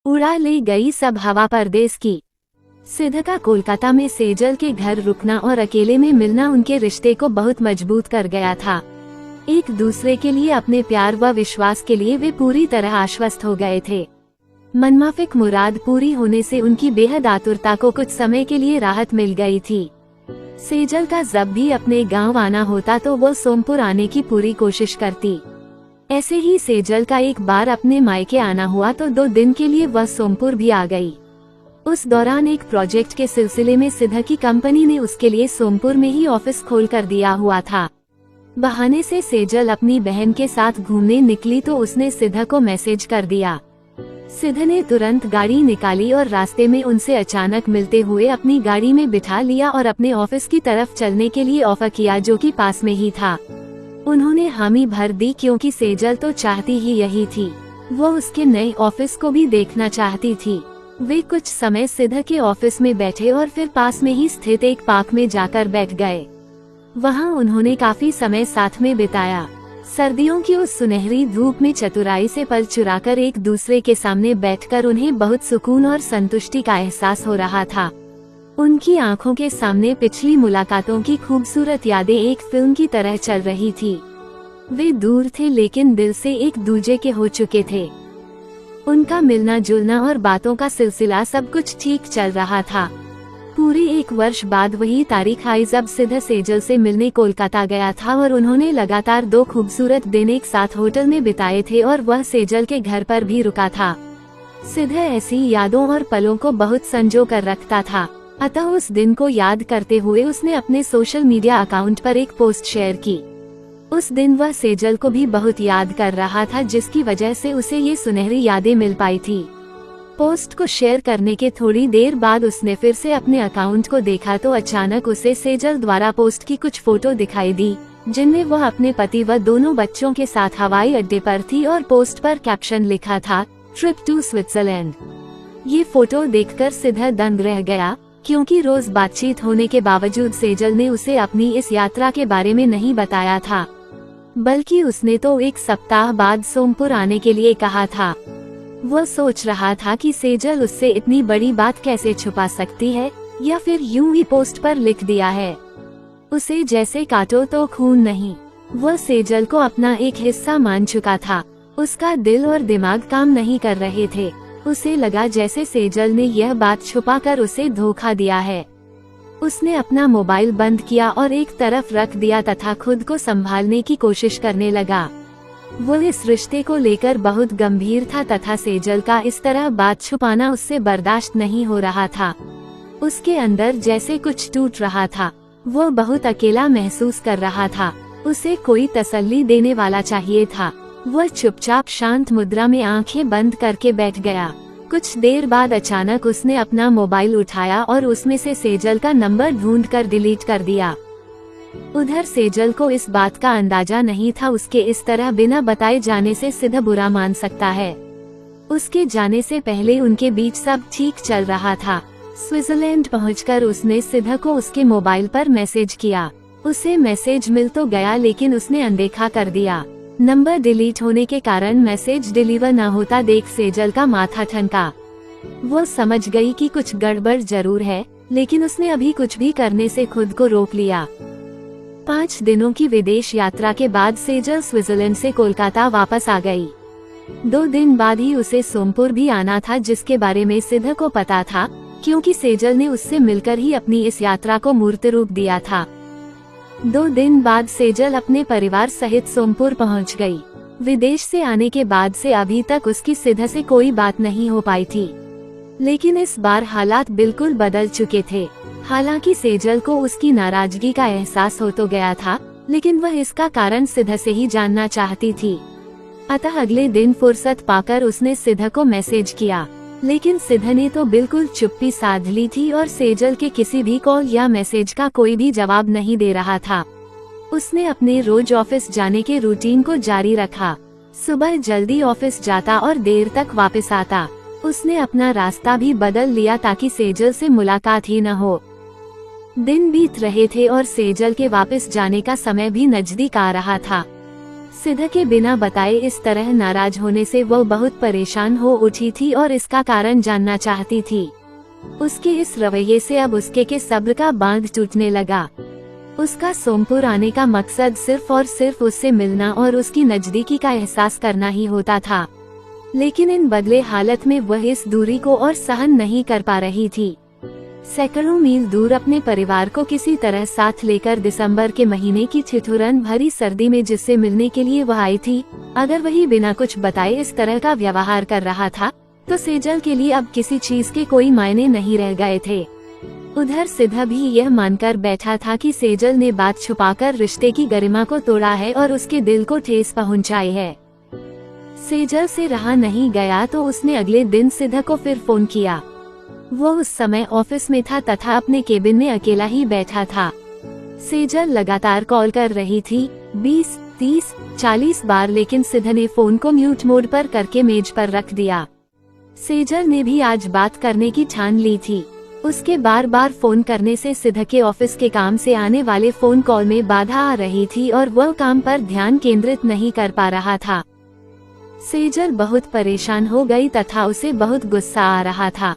उड़ा ले गई सब हवा परदेस की। सिद्ध का कोलकाता में सेजल के घर रुकना और अकेले में मिलना उनके रिश्ते को बहुत मजबूत कर गया था। एक दूसरे के लिए, अपने प्यार व विश्वास के लिए वे पूरी तरह आश्वस्त हो गए थे। मनमाफिक मुराद पूरी होने से उनकी बेहद आतुरता को कुछ समय के लिए राहत मिल गई थी। सेजल का जब भी अपने गांव आना होता तो वो सोमपुर आने की पूरी कोशिश करती। ऐसे ही सेजल का एक बार अपने मायके आना हुआ तो 2 दिन के लिए वह सोमपुर भी आ गई। उस दौरान एक प्रोजेक्ट के सिलसिले में सिद्ध की कंपनी ने उसके लिए सोमपुर में ही ऑफिस खोल कर दिया हुआ था। बहाने से सेजल अपनी बहन के साथ घूमने निकली तो उसने सिद्ध को मैसेज कर दिया। सिद्ध ने तुरंत गाड़ी निकाली और रास्ते में उनसे अचानक मिलते हुए अपनी गाड़ी में बिठा लिया और अपने ऑफिस की तरफ चलने के लिए ऑफर किया, जो कि पास में ही था। उन्होंने हामी भर दी क्योंकि सेजल तो चाहती ही यही थी। वो उसके नए ऑफिस को भी देखना चाहती थी। वे कुछ समय सिद्ध के ऑफिस में बैठे और फिर पास में ही स्थित एक पार्क में जाकर बैठ गए। वहाँ उन्होंने काफी समय साथ में बिताया। सर्दियों की उस सुनहरी धूप में चतुराई से पल चुराकर एक दूसरे के सामने बैठकर उन्हें बहुत सुकून और संतुष्टि का एहसास हो रहा था। उनकी आंखों के सामने पिछली मुलाकातों की खूबसूरत यादें एक फिल्म की तरह चल रही थी। वे दूर थे लेकिन दिल से एक दूजे के हो चुके थे। उनका मिलना जुलना और बातों का सिलसिला सब कुछ ठीक चल रहा था। पूरे 1 वर्ष बाद वही तारीख आई जब सिद्ध सेजल से मिलने कोलकाता गया था और उन्होंने लगातार 2 खूबसूरत दिन एक साथ होटल में बिताए थे और वह सेजल के घर पर भी रुका था। सिद्ध ऐसी यादों और पलों को बहुत संजो कर रखता था। अतः उस दिन को याद करते हुए उसने अपने सोशल मीडिया अकाउंट पर एक पोस्ट शेयर की। उस दिन वह सेजल को भी बहुत याद कर रहा था, जिसकी वजह से उसे ये सुनहरी यादें मिल पाई थी। पोस्ट को शेयर करने के थोड़ी देर बाद उसने फिर से अपने अकाउंट को देखा तो अचानक उसे सेजल द्वारा पोस्ट की कुछ फोटो दिखाई दी, जिनमें वह अपने पति व दोनों बच्चों के साथ हवाई अड्डे पर थी और पोस्ट पर कैप्शन लिखा था, ट्रिप टू स्विट्जरलैंड। ये फोटो देखकर सिद्ध दंग रह गया, क्योंकि रोज बातचीत होने के बावजूद सेजल ने उसे अपनी इस यात्रा के बारे में नहीं बताया था, बल्कि उसने तो 1 सप्ताह बाद सोमपुर आने के लिए कहा था। वह सोच रहा था कि सेजल उससे इतनी बड़ी बात कैसे छुपा सकती है, या फिर यूं ही पोस्ट पर लिख दिया है। उसे जैसे काटो तो खून नहीं। वह सेजल को अपना एक हिस्सा मान चुका था। उसका दिल और दिमाग काम नहीं कर रहे थे। उसे लगा जैसे सेजल ने यह बात छुपाकर उसे धोखा दिया है। उसने अपना मोबाइल बंद किया और एक तरफ रख दिया तथा खुद को संभालने की कोशिश करने लगा। वो इस रिश्ते को लेकर बहुत गंभीर था तथा सेजल का इस तरह बात छुपाना उससे बर्दाश्त नहीं हो रहा था। उसके अंदर जैसे कुछ टूट रहा था। वो बहुत अकेला महसूस कर रहा था। उसे कोई तसल्ली देने वाला चाहिए था। वह चुपचाप शांत मुद्रा में आंखें बंद करके बैठ गया। कुछ देर बाद अचानक उसने अपना मोबाइल उठाया और उसमें से सेजल का नंबर ढूंढकर डिलीट कर दिया। उधर सेजल को इस बात का अंदाजा नहीं था उसके इस तरह बिना बताए जाने से सिद्ध बुरा मान सकता है। उसके जाने से पहले उनके बीच सब ठीक चल रहा था। स्विट्जरलैंड पहुंचकर उसने सिद्ध को उसके मोबाइल पर मैसेज किया। उसे मैसेज मिल तो गया लेकिन उसने अनदेखा कर दिया। नंबर डिलीट होने के कारण मैसेज डिलीवर न होता देख सेजल का माथा ठनका। वो समझ गई कि कुछ गड़बड़ जरूर है, लेकिन उसने अभी कुछ भी करने से खुद को रोक लिया। 5 दिनों की विदेश यात्रा के बाद सेजल स्विट्जरलैंड से कोलकाता वापस आ गई। 2 दिन बाद ही उसे सोमपुर भी आना था, जिसके बारे में सिद्ध को पता था, क्योंकि सेजल ने उससे मिलकर ही अपनी इस यात्रा को मूर्त रूप दिया था। 2 दिन बाद सेजल अपने परिवार सहित सोमपुर पहुंच गई। विदेश से आने के बाद से अभी तक उसकी सिद्ध से कोई बात नहीं हो पाई थी, लेकिन इस बार हालात बिल्कुल बदल चुके थे। हालांकि सेजल को उसकी नाराजगी का एहसास हो तो गया था, लेकिन वह इसका कारण सिद्ध से ही जानना चाहती थी। अतः अगले दिन फुर्सत पाकर उसने सिद्ध को मैसेज किया, लेकिन सिद्ध ने तो बिल्कुल चुप्पी साध ली थी और सेजल के किसी भी कॉल या मैसेज का कोई भी जवाब नहीं दे रहा था। उसने अपने रोज ऑफिस जाने के रूटीन को जारी रखा। सुबह जल्दी ऑफिस जाता और देर तक वापस आता। उसने अपना रास्ता भी बदल लिया ताकि सेजल से मुलाकात ही न हो। दिन बीत रहे थे और सेजल के वापस जाने का समय भी नजदीक आ रहा था। सिद्ध के बिना बताए इस तरह नाराज होने से वो बहुत परेशान हो उठी थी और इसका कारण जानना चाहती थी। उसके इस रवैये से अब उसके के सब्र का बांध टूटने लगा। उसका सोमपुर आने का मकसद सिर्फ और सिर्फ उससे मिलना और उसकी नजदीकी का एहसास करना ही होता था, लेकिन इन बदले हालत में वह इस दूरी को और सहन नहीं कर पा रही थी। सैकड़ों मील दूर अपने परिवार को किसी तरह साथ लेकर दिसंबर के महीने की ठिठुरन भरी सर्दी में जिससे मिलने के लिए वह आई थी, अगर वही बिना कुछ बताए इस तरह का व्यवहार कर रहा था तो सेजल के लिए अब किसी चीज के कोई मायने नहीं रह गए थे। उधर सिद्ध भी यह मानकर बैठा था कि सेजल ने बात छुपाकर रिश्ते की गरिमा को तोड़ा है और उसके दिल को ठेस पहुंचाई है। सेजल से रहा नहीं गया तो उसने अगले दिन सिद्ध को फिर फोन किया। वो उस समय ऑफिस में था तथा अपने केबिन में अकेला ही बैठा था। सेजल लगातार कॉल कर रही थी, 20, 30, 40 बार, लेकिन सिद्ध ने फोन को म्यूट मोड पर करके मेज पर रख दिया। सेजल ने भी आज बात करने की ठान ली थी। उसके बार बार फोन करने से सिद्ध के ऑफिस के काम से आने वाले फोन कॉल में बाधा आ रही थी और वह काम पर ध्यान केंद्रित नहीं कर पा रहा था। सेजल बहुत परेशान हो गई तथा उसे बहुत गुस्सा आ रहा था।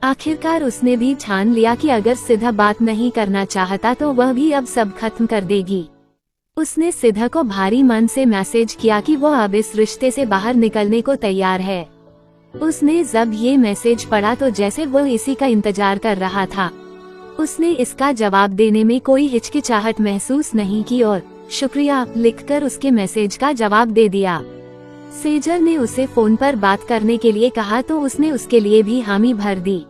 आखिरकार उसने भी ठान लिया कि अगर सिद्ध बात नहीं करना चाहता तो वह भी अब सब खत्म कर देगी। उसने सिद्ध को भारी मन से मैसेज किया कि वह अब इस रिश्ते से बाहर निकलने को तैयार है। उसने जब ये मैसेज पढ़ा तो जैसे वह इसी का इंतजार कर रहा था। उसने इसका जवाब देने में कोई हिचकिचाहट महसूस नहीं की और शुक्रिया लिखकर उसके मैसेज का जवाब दे दिया। सेजल ने उसे फोन पर बात करने के लिए कहा तो उसने उसके लिए भी हामी भर दी।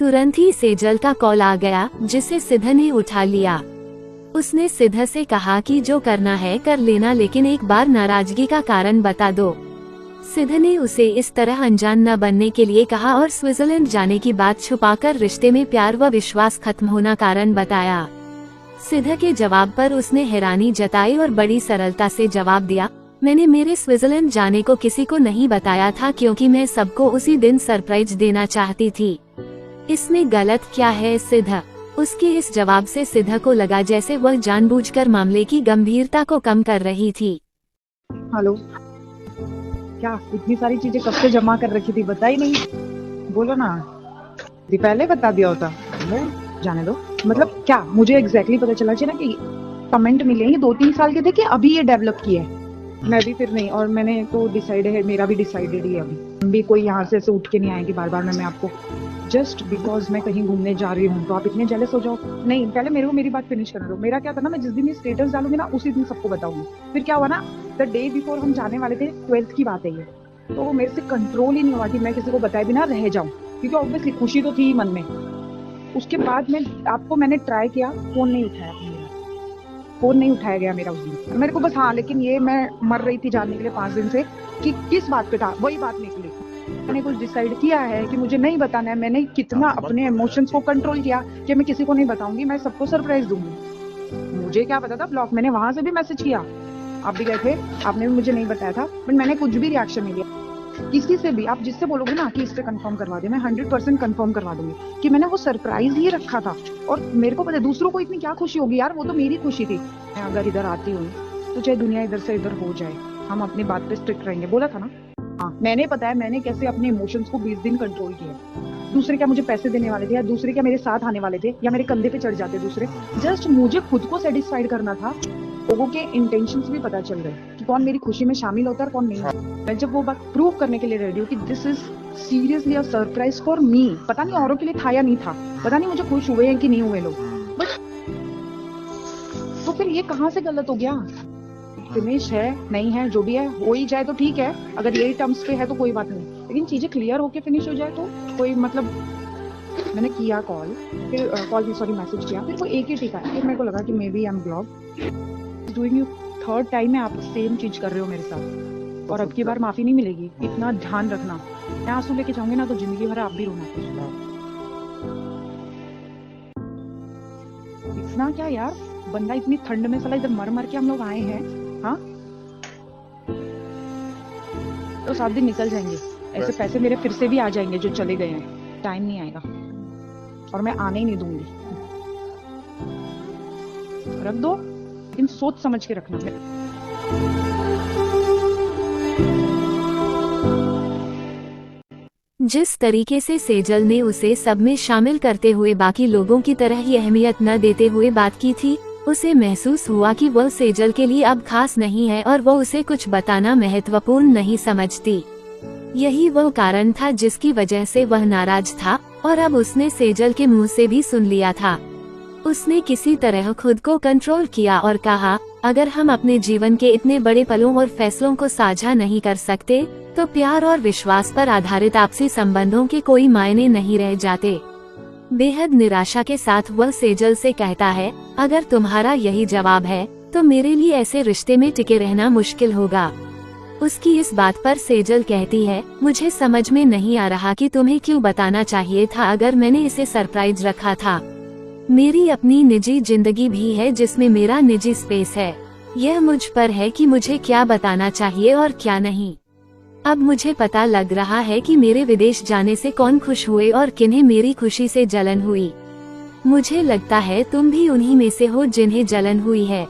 तुरंत ही सेजल का कॉल आ गया जिसे सिद्ध ने उठा लिया। उसने सिद्ध से कहा कि जो करना है कर लेना, लेकिन एक बार नाराजगी का कारण बता दो। सिद्ध ने उसे इस तरह अनजान न बनने के लिए कहा और स्विट्जरलैंड जाने की बात छुपाकर रिश्ते में प्यार व विश्वास खत्म होना कारण बताया। सिद्ध के जवाब पर उसने हैरानी जताई और बड़ी सरलता से जवाब दिया, मैंने मेरे स्विट्जरलैंड जाने को किसी को नहीं बताया था क्योंकि मैं सबको उसी दिन सरप्राइज देना चाहती थी। इसमें गलत क्या है सिद्ध? उसके इस जवाब से सिद्ध को लगा जैसे वह जानबूझकर मामले की गंभीरता को कम कर रही थी। हेलो, क्या इतनी सारी चीजें कब से जमा कर रखी थी, बताई नहीं? बोलो ना, पहले बता दिया होता। जाने दो, मतलब क्या मुझे एग्जैक्टली पता चला चाहिए ना कि कमेंट मिले हैं 2-3 साल के थे कि अभी ये डेवलप किया है। मैं भी फिर नहीं, और मैंने तो डिसाइड है, मेरा भी डिसाइडेड ही है। अभी भी कोई यहाँ से ऐसे उठ के नहीं आएगी बार बार मैं आपको जस्ट बिकॉज मैं कहीं घूमने जा रही हूँ तो आप इतने जेलस हो जाओ। नहीं, पहले मेरे को मेरी बात फिनिश करने दो। मेरा क्या था ना, मैं जिस दिन ये स्टेटस डालूंगी ना उसी दिन सबको बताऊंगी। फिर क्या हुआ ना, द डे बिफोर हम जाने वाले थे, 12th की बात है ये, तो मेरे से कंट्रोल ही नहीं हुआ कि मैं किसी को बताए बिना रह जाऊं, क्योंकि ऑब्वियसली खुशी तो थी ही मन में। उसके बाद मैंने ट्राई किया, फोन नहीं उठाया फोन नहीं उठाया गया मेरा उस दिन। मेरे को बस हाँ, लेकिन ये मैं मर रही थी जानने के लिए 5 दिन से कि किस बात पे था, वही बात निकली। मैंने कुछ डिसाइड किया है कि मुझे नहीं बताना है। मैंने कितना अपने इमोशंस को कंट्रोल किया कि मैं किसी को नहीं बताऊंगी, मैं सबको सरप्राइज दूंगी। मुझे क्या पता था, ब्लॉक मैंने वहां से भी मैसेज किया, आप भी गए थे, आपने भी मुझे नहीं बताया था, बट मैंने कुछ भी रिएक्शन नहीं दिया किसी से भी। आप जिससे बोलोगे ना कि इससे कंफर्म करवा दे, मैं 100% कंफर्म करवा दूंगी कि मैंने वो सरप्राइज ही रखा था। और मेरे को पता है दूसरों को इतनी क्या खुशी होगी यार, वो तो मेरी खुशी थी। मैं अगर इधर आती हूँ तो चाहे दुनिया इधर से इधर हो जाए, हम अपनी बात पे स्ट्रिक्ट रहेंगे, बोला था ना। हाँ, मैंने बताया मैंने कैसे अपने इमोशंस को 20 दिन कंट्रोल किया। दूसरे क्या मुझे पैसे देने वाले थे, या दूसरे क्या मेरे साथ आने वाले थे, या मेरे कंधे पे चढ़ जाते दूसरे। जस्ट मुझे खुद को सेटिस्फाइड करना था। लोगों के इंटेंशंस भी पता चल रहे कि कौन मेरी खुशी में शामिल होता है और कौन नहीं। मैं जब वो बात प्रूव करने के लिए रेडी हूँ कि this is seriously a surprise for me. पता नहीं औरों के लिए था या नहीं था, पता नहीं मुझे खुश हुए हैं कि नहीं हुए लोग, बट तो फिर ये कहाँ से गलत हो गया? फिनिश है नहीं है, जो भी है हो ही जाए तो ठीक है। अगर यही टर्म्स पे है तो कोई बात नहीं, लेकिन चीजें क्लियर होके फिनिश हो जाए तो कोई मतलब। मैंने किया कॉल, फिर मैसेज किया, फिर वो एक ही टिका। फिर मेरे को लगा कि maybe I am block doing you. 3rd time में आप सेम चीज कर रहे हो मेरे साथ, और अब की बार माफी नहीं मिलेगी, इतना ध्यान रखना। मैं आंसू लेके जाऊंगी ना तो जिंदगी भर आप भी रोना। इतना क्या यार, बंदा इतनी ठंड में साला इधर मर मर के हम लोग आए हैं। हाँ, तो 7 दिन निकल जाएंगे, ऐसे पैसे मेरे फिर से भी आ जाएंगे जो चले गए हैं। टाइम नहीं आएगा और मैं आने ही नहीं दूंगी। रख दो, लेकिन सोच समझ के रखना है। जिस तरीके से सेजल ने उसे सब में शामिल करते हुए बाकी लोगों की तरह ही अहमियत न देते हुए बात की थी, उसे महसूस हुआ कि वह सेजल के लिए अब खास नहीं है और वो उसे कुछ बताना महत्वपूर्ण नहीं समझती। यही वो कारण था जिसकी वजह से वह नाराज था और अब उसने सेजल के मुंह से भी सुन लिया था। उसने किसी तरह खुद को कंट्रोल किया और कहा, अगर हम अपने जीवन के इतने बड़े पलों और फैसलों को साझा नहीं कर सकते तो प्यार और विश्वास पर आधारित आपसी संबंधों के कोई मायने नहीं रह जाते। बेहद निराशा के साथ वह सेजल से कहता है, अगर तुम्हारा यही जवाब है तो मेरे लिए ऐसे रिश्ते में टिके रहना मुश्किल होगा। उसकी इस बात पर सेजल कहती है, मुझे समझ में नहीं आ रहा कि तुम्हें क्यों बताना चाहिए था अगर मैंने इसे सरप्राइज रखा था। मेरी अपनी निजी जिंदगी भी है जिसमें मेरा निजी स्पेस है। यह मुझ पर है कि मुझे क्या बताना चाहिए और क्या नहीं। अब मुझे पता लग रहा है कि मेरे विदेश जाने से कौन खुश हुए और किन्हें मेरी खुशी से जलन हुई। मुझे लगता है तुम भी उन्हीं में से हो जिन्हें जलन हुई है।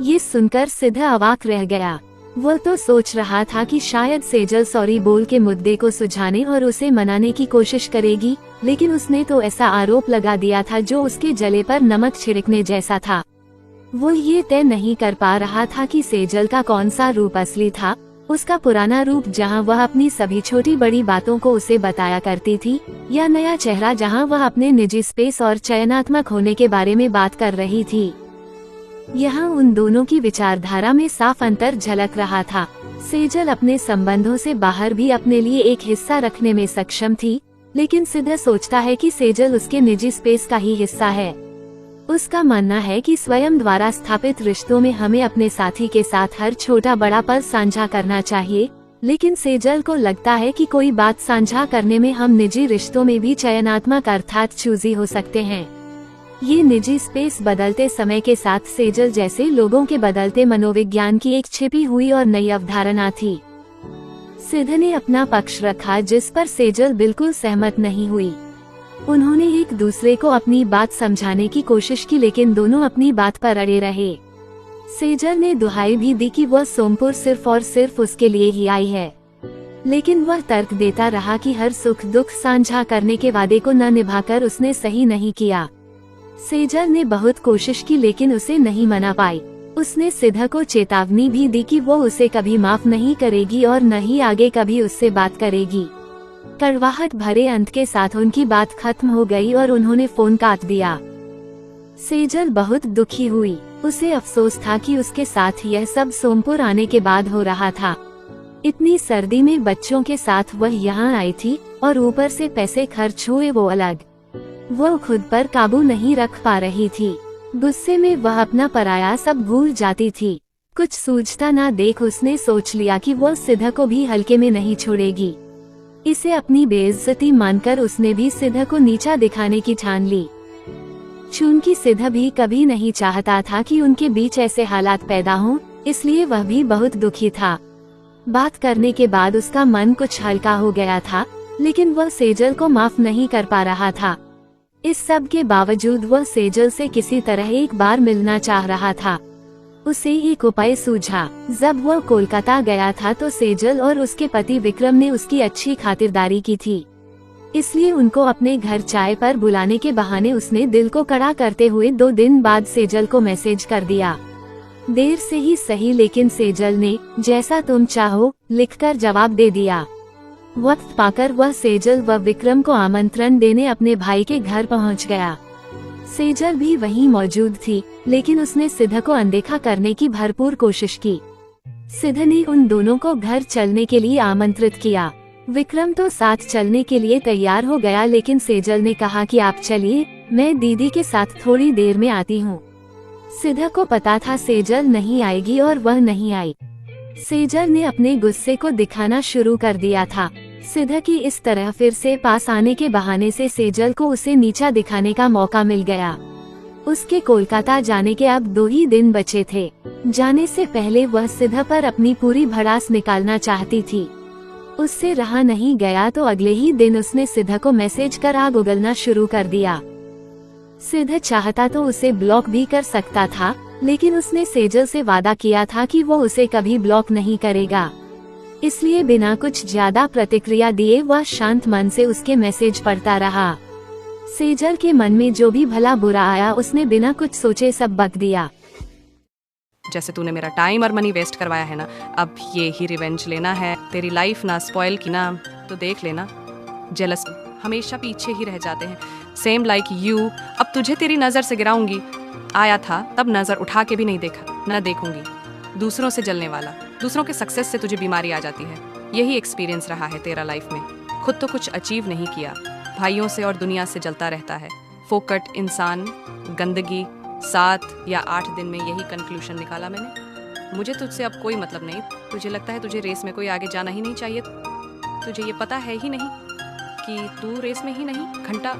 ये सुनकर सिद्धा अवाक रह गया। वह तो सोच रहा था कि शायद सेजल सॉरी बोल के मुद्दे को सुलझाने और उसे मनाने की कोशिश करेगी, लेकिन उसने तो ऐसा आरोप लगा दिया था जो उसके जले पर नमक छिड़कने जैसा था। वो ये तय नहीं कर पा रहा था कि सेजल का कौन सा रूप असली था, उसका पुराना रूप जहां वह अपनी सभी छोटी बड़ी बातों को उसे बताया करती थी, या नया चेहरा जहां वह अपने निजी स्पेस और चयनात्मक होने के बारे में बात कर रही थी। यहाँ उन दोनों की विचारधारा में साफ अंतर झलक रहा था। सेजल अपने संबंधों से बाहर भी अपने लिए एक हिस्सा रखने में सक्षम थी, लेकिन सिद्धा सोचता है कि सेजल उसके निजी स्पेस का ही हिस्सा है। उसका मानना है कि स्वयं द्वारा स्थापित रिश्तों में हमें अपने साथी के साथ हर छोटा बड़ा पल साझा करना चाहिए, लेकिन सेजल को लगता है कि कोई बात साझा करने में हम निजी रिश्तों में भी चयनात्मक अर्थात चूजी हो सकते हैं। ये निजी स्पेस बदलते समय के साथ सेजल जैसे लोगों के बदलते मनोविज्ञान की एक छिपी हुई और नई अवधारणा थी। सिद्ध ने अपना पक्ष रखा जिस पर सेजल बिल्कुल सहमत नहीं हुई। उन्होंने एक दूसरे को अपनी बात समझाने की कोशिश की, लेकिन दोनों अपनी बात पर अड़े रहे। सेजल ने दुहाई भी दी कि वह सोमपुर सिर्फ और सिर्फ उसके लिए ही आई है, लेकिन वह तर्क देता रहा कि हर सुख दुख साझा करने के वादे को न निभाकर उसने सही नहीं किया। सेजल ने बहुत कोशिश की लेकिन उसे नहीं मना पाई। उसने सिद्धा को चेतावनी भी दी कि वो उसे कभी माफ नहीं करेगी और न ही आगे कभी उससे बात करेगी। कड़वाहट भरे अंत के साथ उनकी बात खत्म हो गई और उन्होंने फोन काट दिया। सेजल बहुत दुखी हुई। उसे अफसोस था कि उसके साथ यह सब सोमपुर आने के बाद हो रहा था। इतनी सर्दी में बच्चों के साथ वह यहाँ आई थी और ऊपर से पैसे खर्च हुए वो अलग। वो खुद पर काबू नहीं रख पा रही थी। गुस्से में वह अपना पराया सब भूल जाती थी। कुछ सूझता ना देख उसने सोच लिया कि वो सिद्धा को भी हल्के में नहीं छोड़ेगी। इसे अपनी बेइज्जती मानकर उसने भी सिद्धा को नीचा दिखाने की ठान ली। चूंकि सिद्धा भी कभी नहीं चाहता था कि उनके बीच ऐसे हालात पैदा हों, इसलिए वह भी बहुत दुखी था। बात करने के बाद उसका मन कुछ हल्का हो गया था, लेकिन वह सेजल को माफ नहीं कर पा रहा था। इस सब के बावजूद वह सेजल से किसी तरह एक बार मिलना चाह रहा था। उसे एक उपाय सूझा। जब वह कोलकाता गया था तो सेजल और उसके पति विक्रम ने उसकी अच्छी खातिरदारी की थी, इसलिए उनको अपने घर चाय पर बुलाने के बहाने उसने दिल को कड़ा करते हुए 2 दिन बाद सेजल को मैसेज कर दिया। देर से ही सही, लेकिन सेजल ने जैसा तुम चाहो लिखकर जवाब दे दिया। वक्त पाकर वह सेजल व विक्रम को आमंत्रण देने अपने भाई के घर पहुंच गया। सेजल भी वहीं मौजूद थी, लेकिन उसने सिद्धा को अनदेखा करने की भरपूर कोशिश की। सिद्धा ने उन दोनों को घर चलने के लिए आमंत्रित किया। विक्रम तो साथ चलने के लिए तैयार हो गया, लेकिन सेजल ने कहा कि आप चलिए, मैं दीदी के साथ थोड़ी देर में आती हूँ। सिद्धा को पता था सेजल नहीं आएगी और वह नहीं आई। सेजल ने अपने गुस्से को दिखाना शुरू कर दिया था। सिद्धा की इस तरह फिर से पास आने के बहाने से सेजल को उसे नीचा दिखाने का मौका मिल गया। उसके कोलकाता जाने के अब 2 ही दिन बचे थे। जाने से पहले वह सिद्धा पर अपनी पूरी भड़ास निकालना चाहती थी। उससे रहा नहीं गया तो अगले ही दिन उसने सिद्धा को मैसेज कर आग उगलना शुरू कर दिया। सिद्धा चाहता तो उसे ब्लॉक भी कर सकता था, लेकिन उसने सेजल से वादा किया था कि वो उसे कभी ब्लॉक नहीं करेगा। इसलिए बिना कुछ ज्यादा प्रतिक्रिया दिए वह शांत मन से उसके मैसेज पढ़ता रहा। सेजल के मन में जो भी भला बुरा आया उसने बिना कुछ सोचे सब बक दिया। जैसे तूने मेरा टाइम और मनी वेस्ट करवाया है ना, अब ये ही रिवेंज लेना है। तेरी लाइफ ना स्पॉइल की ना, तो देख लेना। जेलस हमेशा पीछे ही रह जाते हैं, सेम लाइक यू। अब तुझे तेरी नज़र से गिराऊंगी। आया था तब नज़र उठा के भी नहीं देखा, न देखूंगी। दूसरों से जलने वाला, दूसरों के सक्सेस से तुझे बीमारी आ जाती है। यही एक्सपीरियंस रहा है तेरा लाइफ में। खुद तो कुछ अचीव नहीं किया, भाइयों से और दुनिया से जलता रहता है। फोकट इंसान, गंदगी। 7 या 8 दिन में यही कंक्लूजन निकाला मैंने। मुझे तुझसे अब कोई मतलब नहीं। तुझे लगता है तुझे रेस में कोई आगे जाना ही नहीं चाहिए? तुझे ये पता है ही नहीं कि तू रेस में ही नहीं? घंटा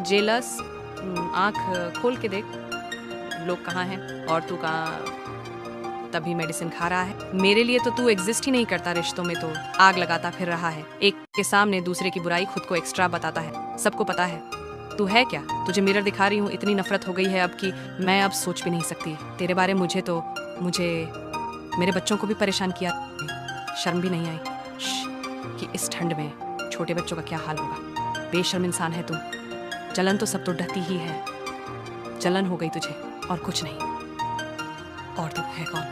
जेलस, आँख खोल के देख, लोग कहाँ हैं और तू कहाँ तभी मेडिसिन खा रहा है। मेरे लिए तो तू एग्जिस्ट ही नहीं करता, रिश्तों में तो आग लगाता फिर रहा है। एक के सामने दूसरे की बुराई खुद को एक्स्ट्रा बताता है। सबको पता है तू है क्या। तुझे मिरर दिखा रही हूँ, इतनी नफरत हो गई है अब कि मैं अब सोच भी नहीं सकती तेरे बारे। मुझे मेरे बच्चों को भी परेशान किया, शर्म भी नहीं आई कि इस ठंड में छोटे बच्चों का क्या हाल होगा। बेशर्म इंसान है तू। जलन तो सब तो डरती ही है। जलन हो गई तुझे और कुछ नहीं। और तू है कौन?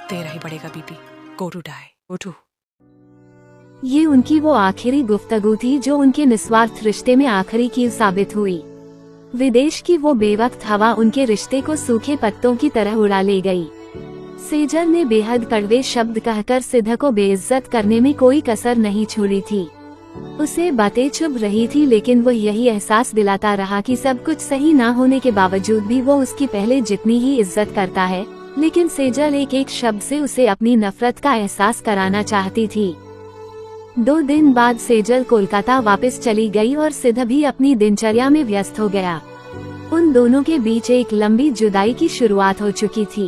तेरा ही बढ़ेगा BP. Go to die, go to. ये उनकी वो आखिरी गुफ्तगू थी जो उनके निस्वार्थ रिश्ते में आखिरी कील साबित हुई। विदेश की वो बेवक्त हवा उनके रिश्ते को सूखे पत्तों की तरह उड़ा ले गई। सेजल ने बेहद कड़वे शब्द कहकर सिद्ध को बेइज्जत करने में कोई कसर नहीं छोड़ी थी। उसे बातें चुभ रही थी, लेकिन वो यही एहसास दिलाता रहा कि सब कुछ सही ना होने के बावजूद भी वो उसकी पहले जितनी ही इज्जत करता है। लेकिन सेजल एक एक शब्द से उसे अपनी नफरत का एहसास कराना चाहती थी। 2 दिन बाद सेजल कोलकाता वापस चली गई और सिद्ध भी अपनी दिनचर्या में व्यस्त हो गया। उन दोनों के बीच एक लंबी जुदाई की शुरुआत हो चुकी थी।